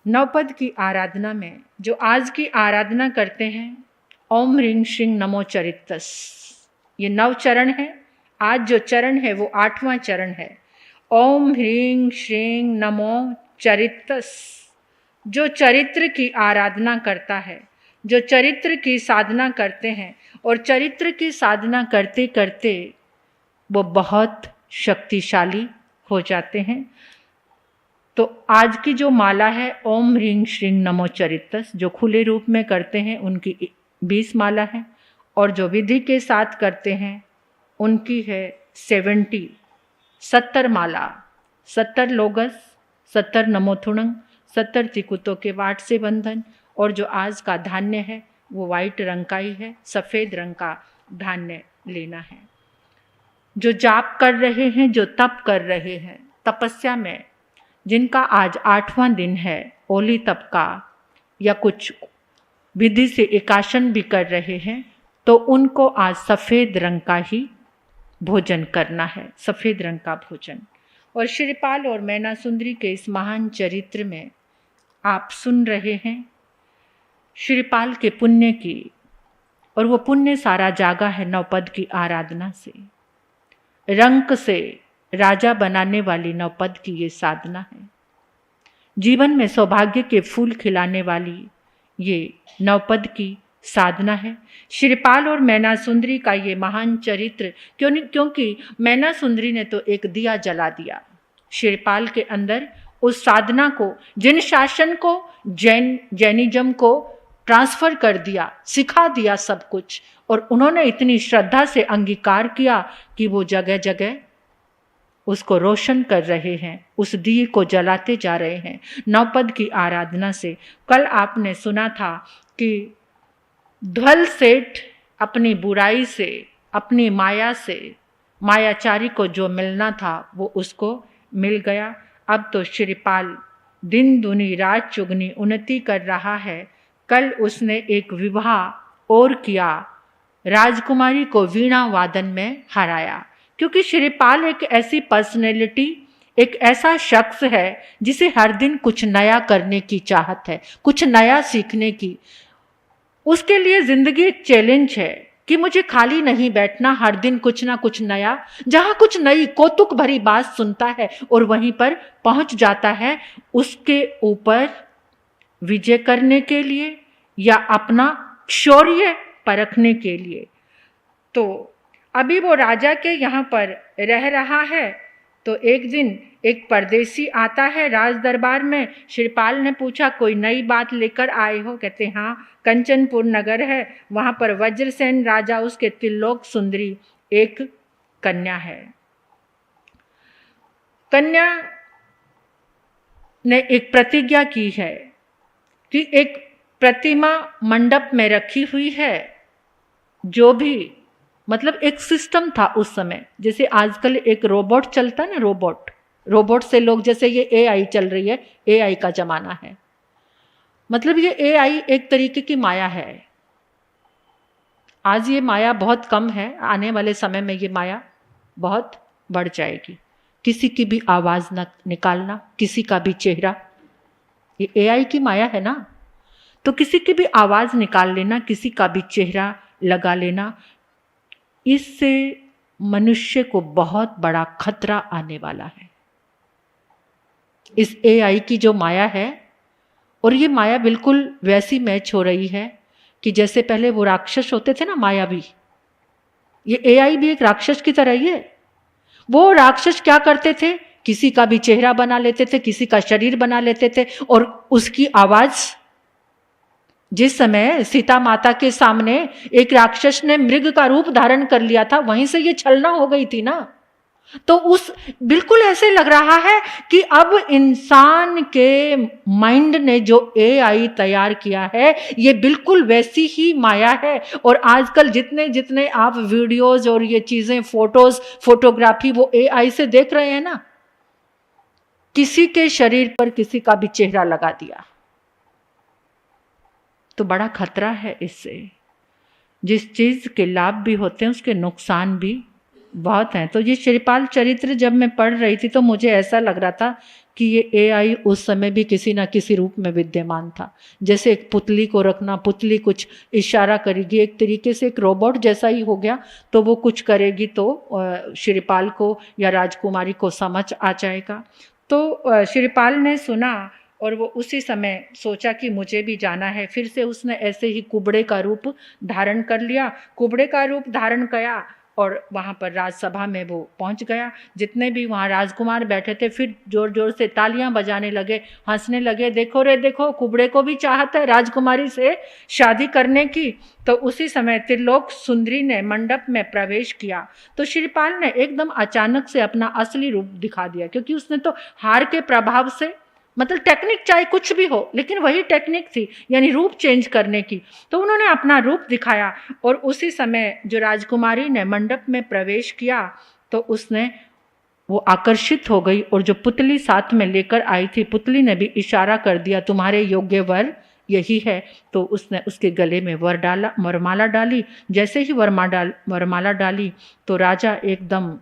नवपद की आराधना में जो आज की आराधना करते हैं, ओम ह्रीं श्रीं नमो चरितस, ये 9 चरण है। आज जो चरण है वो 8वां चरण है। ओम ह्रीं श्रीं नमो चरितस, जो चरित्र की आराधना करता है, जो चरित्र की साधना करते हैं और चरित्र की साधना करते करते वो बहुत शक्तिशाली हो जाते हैं। तो आज की जो माला है ओम ह्रीं श्रीं नमो चरितस, जो खुले रूप में करते हैं उनकी 20 माला है, और जो विधि के साथ करते हैं उनकी है 70 माला, 70 लोगस, 70 नमोथुणंग, 70 चिकुतों के वाट से बंधन। और जो आज का धान्य है वो वाइट रंग का ही है, सफ़ेद रंग का धान्य लेना है। जो जाप कर रहे हैं, जो तप कर रहे हैं, तपस्या में जिनका आज 8वां दिन है ओली तप का, या कुछ विधि से एकाशन भी कर रहे हैं, तो उनको आज सफ़ेद रंग का ही भोजन करना है, सफ़ेद रंग का भोजन। और श्रीपाल और मैना सुंदरी के इस महान चरित्र में आप सुन रहे हैं श्रीपाल के पुण्य की, और वो पुण्य सारा जागा है नवपद की आराधना से। रंक से राजा बनाने वाली नवपद की ये साधना है। जीवन में सौभाग्य के फूल खिलाने वाली ये नवपद की साधना है। श्रीपाल और मैना सुंदरी का ये महान चरित्र क्योंकि मैना सुंदरी ने तो एक दिया जला दिया श्रीपाल के अंदर, उस साधना को, जिन शासन को, जैनिज्म को ट्रांसफर कर दिया, सिखा दिया सब कुछ, और उन्होंने इतनी श्रद्धा से अंगीकार किया कि वो जगह जगह उसको रोशन कर रहे हैं, उस दिए को जलाते जा रहे हैं नवपद की आराधना से। कल आपने सुना था कि ध्वल सेठ अपनी बुराई से, अपनी माया से, मायाचारी को जो मिलना था वो उसको मिल गया। अब तो श्रीपाल दिन दुनी रात चुगनी उन्नति कर रहा है। कल उसने एक विवाह और किया, राजकुमारी को वीणा वादन में हराया, क्योंकि श्रीपाल एक ऐसी पर्सनैलिटी, एक ऐसा शख्स है जिसे हर दिन कुछ नया करने की चाहत है, कुछ नया सीखने की। उसके लिए जिंदगी एक चैलेंज है कि मुझे खाली नहीं बैठना, हर दिन कुछ ना कुछ नया, जहाँ कुछ नई कौतुक भरी बात सुनता है और वहीं पर पहुंच जाता है, उसके ऊपर विजय करने के लिए या अपना शौर्य परखने के लिए। तो अभी वो राजा के यहाँ पर रह रहा है, तो एक दिन एक परदेसी आता है राज दरबार में। श्रीपाल ने पूछा कोई नई बात लेकर आए हो? कहते हाँ, कंचनपुर नगर है, वहाँ पर वज्रसेन राजा, उसके त्रिलोक सुंदरी एक कन्या है। कन्या ने एक प्रतिज्ञा की है कि एक प्रतिमा मंडप में रखी हुई है, जो भी, मतलब एक सिस्टम था उस समय, जैसे आजकल एक रोबोट चलता है ना, रोबोट से लोग, जैसे ये एआई चल रही है, एआई का जमाना है, मतलब ये एआई एक तरीके की माया है। आज ये माया बहुत कम है, आने वाले समय में ये माया बहुत बढ़ जाएगी। किसी की भी आवाज न निकालना, किसी का भी चेहरा, ये एआई की माया है ना। तो किसी की भी आवाज निकाल लेना, किसी का भी चेहरा लगा लेना, इससे मनुष्य को बहुत बड़ा खतरा आने वाला है, इस एआई की जो माया है। और ये माया बिल्कुल वैसी मैच हो रही है कि जैसे पहले वो राक्षस होते थे ना, मायावी, ये एआई भी एक राक्षस की तरह ही है। वो राक्षस क्या करते थे, किसी का भी चेहरा बना लेते थे, किसी का शरीर बना लेते थे, और उसकी आवाज, जिस समय सीता माता के सामने एक राक्षस ने मृग का रूप धारण कर लिया था, वहीं से ये छलना हो गई थी ना। तो उस बिल्कुल ऐसे लग रहा है कि अब इंसान के माइंड ने जो एआई तैयार किया है, ये बिल्कुल वैसी ही माया है। और आजकल जितने जितने आप वीडियोज और ये चीजें, फोटोज, फोटोग्राफी वो एआई से देख रहे हैं ना, किसी के शरीर पर किसी का भी चेहरा लगा दिया, तो बड़ा खतरा है इससे। जिस चीज के लाभ भी होते हैं उसके नुकसान भी बहुत हैं। तो ये श्रीपाल चरित्र जब मैं पढ़ रही थी तो मुझे ऐसा लग रहा था कि ये AI उस समय भी किसी ना किसी रूप में विद्यमान था। जैसे एक पुतली को रखना, पुतली कुछ इशारा करेगी, एक तरीके से एक रोबोट जैसा ही हो गया, तो वो कुछ करेगी तो श्रीपाल को या राजकुमारी को समझ आ जाएगा। तो श्रीपाल ने सुना और वो उसी समय सोचा कि मुझे भी जाना है। फिर से उसने ऐसे ही कुबड़े का रूप धारण कर लिया, कुबड़े का रूप धारण किया और वहाँ पर राजसभा में वो पहुँच गया। जितने भी वहाँ राजकुमार बैठे थे फिर जोर जोर से तालियां बजाने लगे, हंसने लगे, देखो रे देखो, कुबड़े को भी चाहत है राजकुमारी से शादी करने की। तो उसी समय त्रिलोक सुंदरी ने मंडप में प्रवेश किया तो श्रीपाल ने एकदम अचानक से अपना असली रूप दिखा दिया, क्योंकि उसने तो हार के प्रभाव से, मतलब टेक्निक चाहे कुछ भी हो लेकिन वही टेक्निक थी, यानी रूप चेंज करने की। तो उन्होंने अपना रूप दिखाया और उसी समय जो राजकुमारी ने मंडप में प्रवेश किया तो उसने वो आकर्षित हो गई और जो पुतली साथ में लेकर आई थी, पुतली ने भी इशारा कर दिया तुम्हारे योग्य वर यही है। तो उसने उसके गले में वरमाला डाली। जैसे ही वरमाला डाली तो राजा एकदम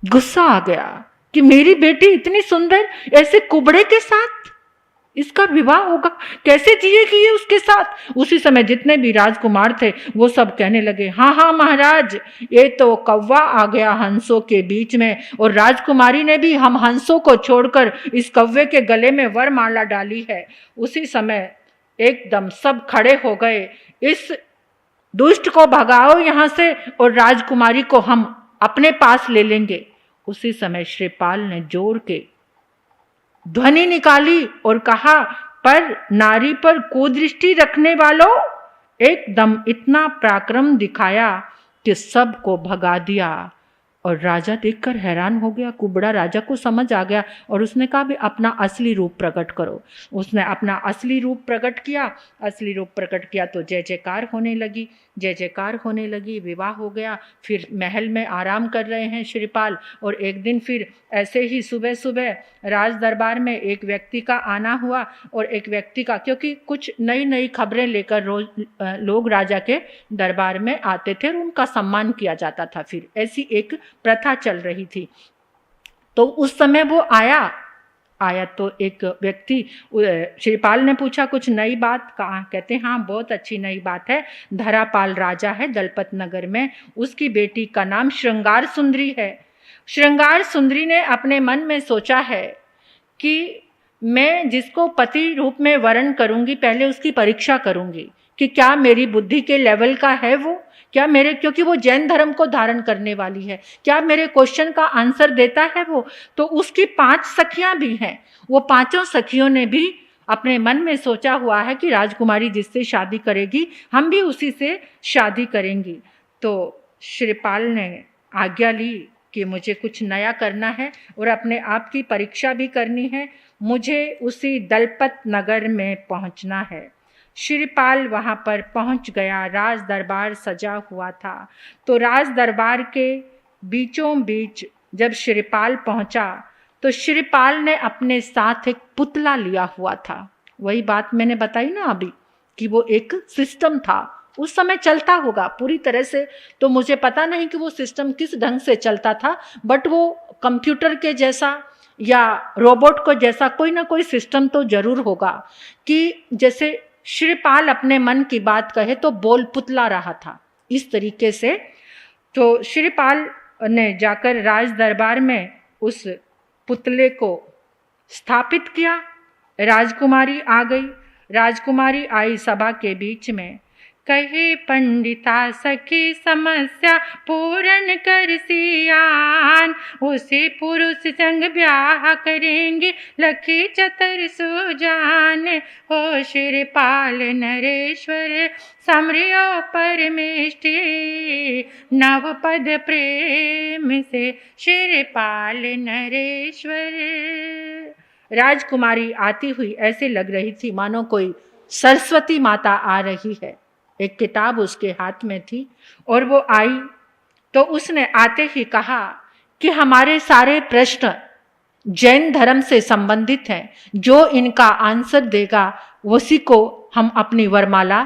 गुस्सा आ गया कि मेरी बेटी इतनी सुंदर ऐसे कुबड़े के साथ इसका विवाह होगा, कैसे जिएगी ये उसके साथ। उसी समय जितने भी राजकुमार थे वो सब कहने लगे, हाँ हाँ महाराज, ये तो कौवा आ गया हंसों के बीच में, और राजकुमारी ने भी हम हंसों को छोड़कर इस कौवे के गले में वरमाला डाली है। उसी समय एकदम सब खड़े हो गए, इस दुष्ट को भगाओ यहाँ से और राजकुमारी को हम अपने पास ले लेंगे। उसी समय श्रीपाल ने जोर के ध्वनि निकाली और कहा, पर नारी पर कुदृष्टि रखने वालों, एकदम इतना पराक्रम दिखाया कि सबको भगा दिया। और राजा देखकर हैरान हो गया, कुबड़ा राजा को समझ आ गया और उसने कहा भी अपना असली रूप प्रकट करो। उसने अपना असली रूप प्रकट किया। असली रूप प्रकट किया तो जय जयकार होने लगी, जय जयकार होने लगी, विवाह हो गया। फिर महल में आराम कर रहे हैं श्रीपाल। और एक दिन फिर ऐसे ही सुबह सुबह राज दरबार में एक व्यक्ति का आना हुआ और एक व्यक्ति का, क्योंकि कुछ नई नई खबरें लेकर रोज लोग राजा के दरबार में आते थे और उनका सम्मान किया जाता था। फिर ऐसी एक प्रथा चल रही थी। तो उस समय वो आया तो एक व्यक्ति, श्रीपाल ने पूछा कुछ नई बात कहा, कहते हाँ बहुत अच्छी नई बात है, धरापाल राजा है दलपत नगर में, उसकी बेटी का नाम श्रृंगार सुंदरी है। श्रृंगार सुंदरी ने अपने मन में सोचा है कि मैं जिसको पति रूप में वरण करूंगी पहले उसकी परीक्षा करूंगी कि क्या मेरी बुद्धि के लेवल का है वो, क्या मेरे, क्योंकि वो जैन धर्म को धारण करने वाली है, क्या मेरे क्वेश्चन का आंसर देता है वो। तो उसकी 5 सखियां भी हैं, वो 5 सखियों ने भी अपने मन में सोचा हुआ है कि राजकुमारी जिससे शादी करेगी हम भी उसी से शादी करेंगी। तो श्रीपाल ने आज्ञा ली कि मुझे कुछ नया करना है और अपने आप की परीक्षा भी करनी है, मुझे उसी दलपत नगर में पहुंचना है। श्रीपाल वहाँ पर पहुँच गया। राज दरबार सजा हुआ था। तो राज दरबार के बीचों बीच जब श्रीपाल पहुँचा तो श्रीपाल ने अपने साथ एक पुतला लिया हुआ था। वही बात मैंने बताई ना अभी कि वो एक सिस्टम था, उस समय चलता होगा पूरी तरह से तो मुझे पता नहीं कि वो सिस्टम किस ढंग से चलता था, बट वो कंप्यूटर के जैसा या रोबोट को जैसा कोई ना कोई सिस्टम तो जरूर होगा कि जैसे श्रीपाल अपने मन की बात कहे तो बोल पुतला रहा था इस तरीके से। तो श्रीपाल ने जाकर राज दरबार में उस पुतले को स्थापित किया। राजकुमारी आ गई। राजकुमारी आई सभा के बीच में, कहे पंडिता सखी समस्या पूर्ण कर सियान, उसे पुरुष संग ब्याह करेंगे लखी चतर सुजान। हो श्रीपाल नरेश्वर समरियो परमेष्टि, नव पद प्रेम से श्रीपाल नरेश्वर। राजकुमारी आती हुई ऐसे लग रही थी मानो कोई सरस्वती माता आ रही है। एक किताब उसके हाथ में थी और वो आई तो उसने आते ही कहा कि हमारे सारे प्रश्न जैन धर्म से संबंधित हैं, जो इनका आंसर देगा उसी को हम अपनी वरमाला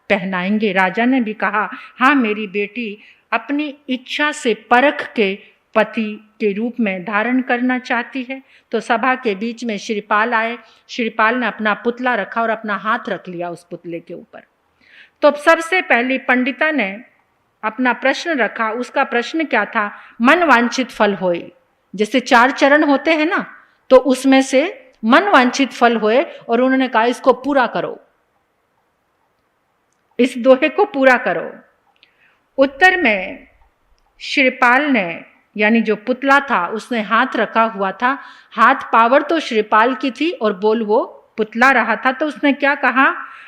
पहनाएंगे। राजा ने भी कहा, हाँ मेरी बेटी अपनी इच्छा से परख के पति के रूप में धारण करना चाहती है। तो सभा के बीच में श्रीपाल आए। श्रीपाल ने अपना पुतला रखा और अपना हाथ रख लिया उस पुतले के ऊपर। तो सबसे पहली पंडिता ने अपना प्रश्न रखा। उसका प्रश्न क्या था? मन वांछित फल होए। जैसे 4 चरण होते हैं ना, तो उसमें से मन वांछित फल होए, और उन्होंने कहा इसको पूरा करो, इस दोहे को पूरा करो। उत्तर में श्रीपाल ने, यानी जो पुतला था उसने हाथ रखा हुआ था, हाथ पावर तो श्रीपाल की थी और बोल वो पुतला रहा था। तो उसने क्या कहा?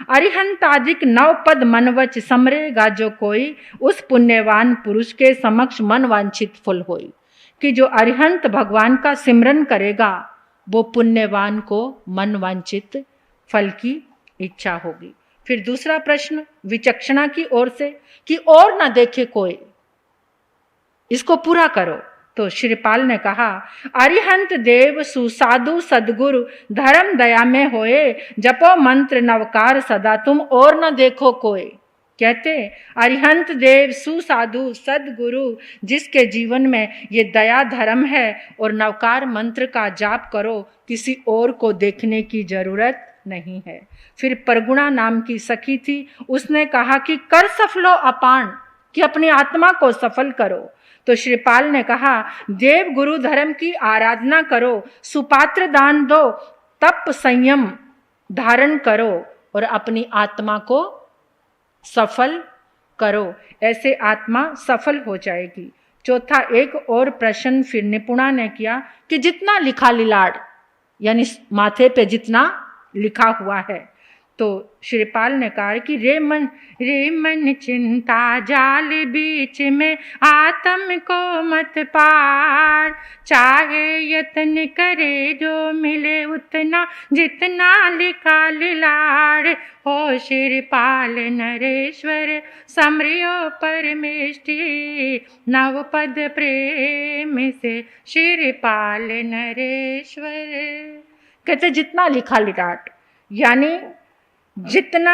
अरिहंत आदिक 9 पद मनवच समरेगा जो कोई, उस पुण्यवान पुरुष के समक्ष मन वांछित फल होई। कि जो अरिहंत भगवान का सिमरन करेगा वो पुण्यवान को मन वांछित फल की इच्छा होगी। फिर दूसरा प्रश्न विचक्षणा की ओर से, कि और ना देखे कोई, इसको पूरा करो। तो श्रीपाल ने कहा, अरिहंत देव सुसाधु सदगुरु धर्म दया में होए, जपो मंत्र नवकार सदा तुम और न देखो कोई। कहते अरिहंत देव सुसाधु सदगुरु जिसके जीवन में ये दया धर्म है और नवकार मंत्र का जाप करो, किसी और को देखने की जरूरत नहीं है। फिर परगुणा नाम की सखी थी, उसने कहा कि कर सफलो अपान, कि अपनी आत्मा को सफल करो। तो श्रीपाल ने कहा, देव गुरु धर्म की आराधना करो, सुपात्र दान दो, तप संयम धारण करो और अपनी आत्मा को सफल करो, ऐसे आत्मा सफल हो जाएगी। चौथा एक और प्रश्न फिर निपुणा ने किया कि जितना लिखा लिलाड़, यानी माथे पे जितना लिखा हुआ है। तो श्रीपाल ने कहा कि रे मन चिंता जाल बीच में आत्म को मत पार, चाहे यत्न करे जो मिले उतना जितना लिखा लिलाड़। हो श्रीपाल नरेश्वर समरियो परमेष्टि, नव पद प्रेम से श्रीपाल नरेश्वर। कहते जितना लिखा लिटाट, यानी जितना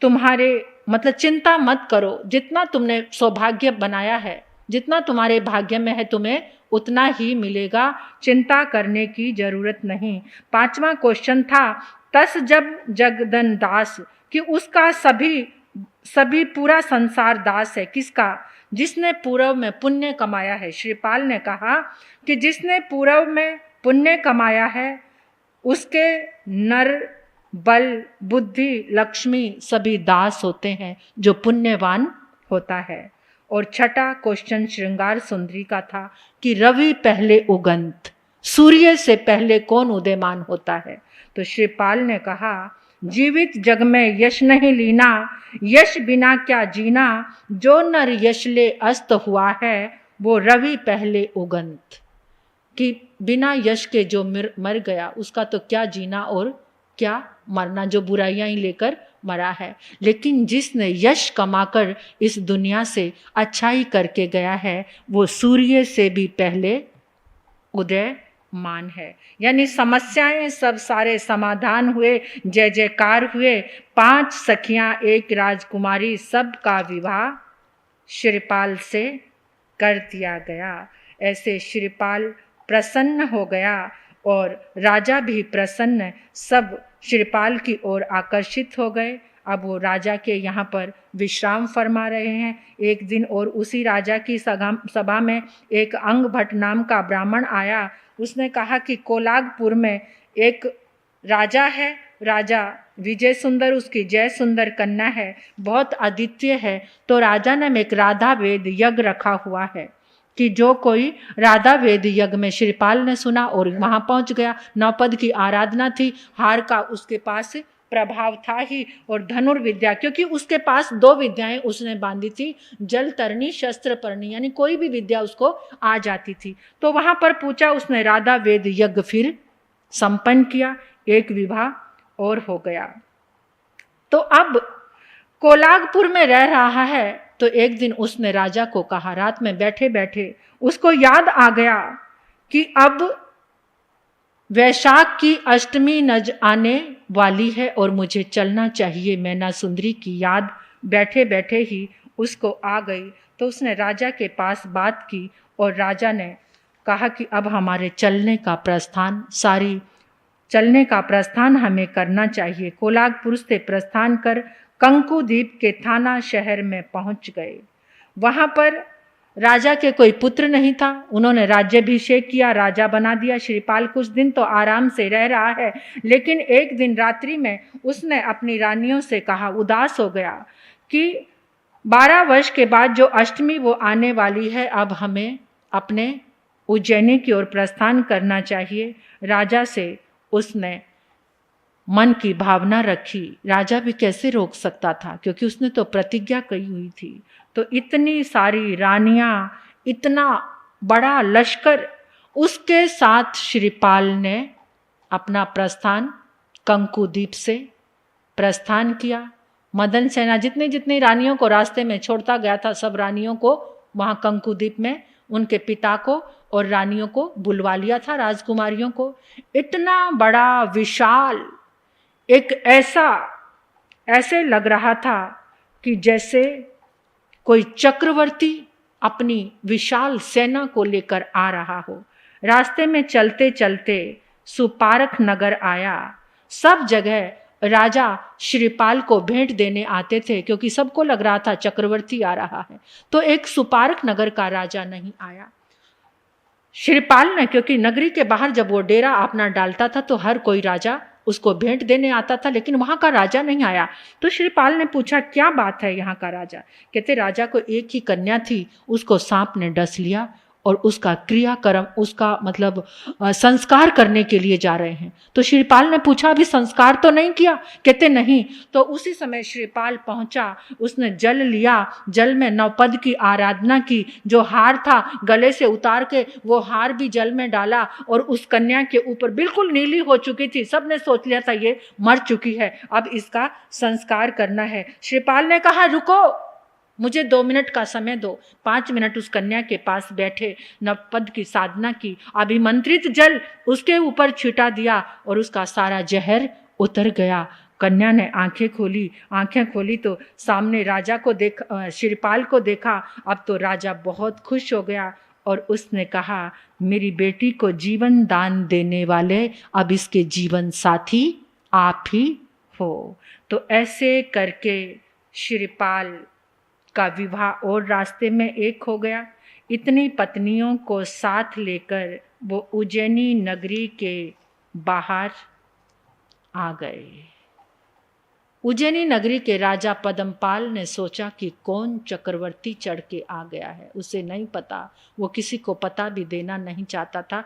तुम्हारे, मतलब चिंता मत करो, जितना तुमने सौभाग्य बनाया है, जितना तुम्हारे भाग्य में है तुम्हें उतना ही मिलेगा, चिंता करने की जरूरत नहीं। 5वां क्वेश्चन था तस जब जगदन दास, कि उसका सभी पूरा संसार दास है। किसका? जिसने पूर्व में पुण्य कमाया है। श्रीपाल ने कहा कि जिसने पूर्व में पुण्य कमाया है उसके नर बल बुद्धि लक्ष्मी सभी दास होते हैं, जो पुण्यवान होता है। और छठा क्वेश्चन श्रृंगार सुंदरी का था कि रवि पहले उगंत, सूर्य से पहले कौन उदयमान होता है। तो श्रीपाल ने कहा, जीवित जग में यश नहीं लीना, यश बिना क्या जीना, जो नर यश ले अस्त हुआ है वो रवि पहले उगंत। कि बिना यश के जो मर गया उसका तो क्या जीना और क्या मरना, जो बुराइयां ही लेकर मरा है। लेकिन जिसने यश कमाकर इस दुनिया से अच्छाई करके गया है वो सूर्य से भी पहले उदयमान है। यानी समस्याएं सब सारे समाधान हुए, जय जयकार हुए। 5 सखियां एक राजकुमारी, सबका विवाह श्रीपाल से कर दिया गया। ऐसे श्रीपाल प्रसन्न हो गया और राजा भी प्रसन्न, सब श्रीपाल की ओर आकर्षित हो गए। अब वो राजा के यहाँ पर विश्राम फरमा रहे हैं। एक दिन और उसी राजा की सभा में एक अंग भट्ट नाम का ब्राह्मण आया। उसने कहा कि कोलागपुर में एक राजा है, राजा विजय सुंदर, उसकी जय सुंदर कन्या है, बहुत अद्वितीय है। तो राजा ने एक राधा वेद यज्ञ रखा हुआ है कि जो कोई राधा वेद यज्ञ में, श्रीपाल ने सुना और वहाँ पहुँच गया। 9 पद की आराधना थी, हार का उसके पास प्रभाव था ही, और धनुर्विद्या, क्योंकि उसके पास 2 विद्याएं उसने बांधी थी, जल तरनी शस्त्र परनी, यानी कोई भी विद्या उसको आ जाती थी। तो वहाँ पर पूछा, उसने राधा वेद यज्ञ फिर संपन्न किया, एक विवाह और हो गया। तो अब कोलागपुर में रह रहा है। तो एक दिन उसने राजा को कहा, रात में बैठे बैठे उसको याद आ गया कि अब वैशाख की अष्टमी नज आने वाली है और मुझे चलना चाहिए। मैना सुंदरी की याद बैठे बैठे ही उसको आ गई तो उसने राजा के पास बात की और राजा ने कहा कि अब हमारे चलने का प्रस्थान हमें करना चाहिए। कोलागपुर से प्रस्थान कर कंकुद्वीप के थाना शहर में पहुंच गए। वहां पर राजा के कोई पुत्र नहीं था। उन्होंने राज्याभिषेक किया, राजा बना दिया। श्रीपाल कुछ दिन तो आराम से रह रहा है, लेकिन एक दिन रात्रि में उसने अपनी रानियों से कहा, उदास हो गया कि 12 वर्ष के बाद जो अष्टमी वो आने वाली है, अब हमें अपने उज्जैनी की ओर प्रस्थान करना चाहिए। राजा से उसने मन की भावना रखी। राजा भी कैसे रोक सकता था, क्योंकि उसने तो प्रतिज्ञा की हुई थी। तो इतनी सारी रानियां, इतना बड़ा लश्कर, उसके साथ श्रीपाल ने अपना प्रस्थान कंकुद्वीप से प्रस्थान किया। मदन सेना जितनी जितनी रानियों को रास्ते में छोड़ता गया था, सब रानियों को वहां कंकुद्वीप में उनके पिता को और रानियों को बुलवा लिया था, राजकुमारियों को। इतना बड़ा विशाल एक ऐसे लग रहा था कि जैसे कोई चक्रवर्ती अपनी विशाल सेना को लेकर आ रहा हो। रास्ते में चलते चलते सुपारक नगर आया। सब जगह राजा श्रीपाल को भेंट देने आते थे, क्योंकि सबको लग रहा था चक्रवर्ती आ रहा है। तो एक सुपारक नगर का राजा नहीं आया। श्रीपाल ने, क्योंकि नगरी के बाहर जब वो डेरा अपना डालता था तो हर कोई राजा उसको भेंट देने आता था, लेकिन वहां का राजा नहीं आया। तो श्रीपाल ने पूछा, क्या बात है यहाँ का राजा? कहते, राजा को एक ही कन्या थी, उसको सांप ने डस लिया और उसका क्रियाक्रम, उसका मतलब संस्कार करने के लिए जा रहे हैं। तो श्रीपाल ने पूछा, अभी संस्कार तो नहीं किया? कहते नहीं। तो उसी समय श्रीपाल पहुंचा, उसने जल लिया, जल में नवपद की आराधना की, जो हार था गले से उतार के वो हार भी जल में डाला और उस कन्या के ऊपर, बिल्कुल नीली हो चुकी थी, सबने सोच लिया था ये मर चुकी है, अब इसका संस्कार करना है। श्रीपाल ने कहा, रुको, मुझे 2 मिनट का समय दो। 5 मिनट उस कन्या के पास बैठे, नवपद की साधना की, अभिमंत्रित जल उसके ऊपर छिटा दिया और उसका सारा जहर उतर गया। कन्या ने आंखें खोली तो सामने राजा को श्रीपाल को देखा। अब तो राजा बहुत खुश हो गया और उसने कहा, मेरी बेटी को जीवन दान देने वाले अब इसके जीवन साथी आप ही हो। तो ऐसे करके श्रीपाल का विवाह और रास्ते में एक हो गया। इतनी पत्नियों को साथ लेकर वो उज्जैनी नगरी के बाहर आ गए। उज्जैनी नगरी के राजा पद्मपाल ने सोचा कि कौन चक्रवर्ती चढ़ के आ गया है, उसे नहीं पता, वो किसी को पता भी देना नहीं चाहता था,